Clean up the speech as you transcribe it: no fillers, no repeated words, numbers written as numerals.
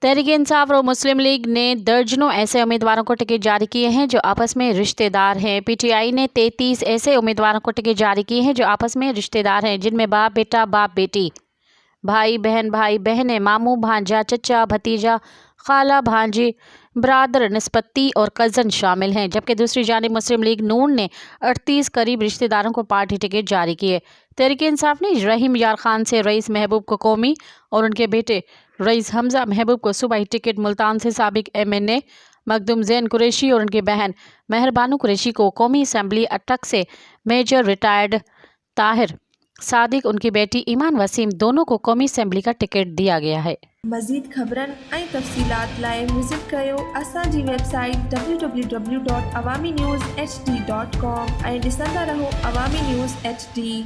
तहरीक इंसाफ और मुस्लिम लीग ने दर्जनों ऐसे उम्मीदवारों को टिकट जारी किए हैं जो आपस में रिश्तेदार हैं। पीटीआई ने 33 ऐसे उम्मीदवारों को टिकट जारी किए हैं जो आपस में रिश्तेदार हैं, जिनमें बाप बेटा, बाप बेटी, भाई बहनें, मामू भांजा, चचा भतीजा, खाला भांजी, ब्रादर निस्पत्ती और कज़न शामिल हैं। जबकि दूसरी जानिब मुस्लिम लीग नून ने 38 करीब रिश्तेदारों को पार्टी टिकट जारी किए। तहरीक इंसाफ ने रहीम यार खान से रईस महबूब को कौमी और उनके बेटे रईस हमजा महबूब को सूबाई टिकट, मुल्तान से साबिक MNA मखदूम ज़ैन कुरैशी और उनकी बहन मेहरबानू कुरैशी को कौमी असम्बली अटक से मेजर रिटायर्ड ताहिर सादिक, उनकी बेटी ईमान वसीम दोनों को कौमी असम्बली का टिकट दिया गया है। मज़ीद ख़बरनि ऐं तफ़सीलात लाइ विज़िट कयो असांजी वेबसाइट www.awamiNewsHD.com ऐं ॾिसंदा रहो अवामी न्यूज़ HD।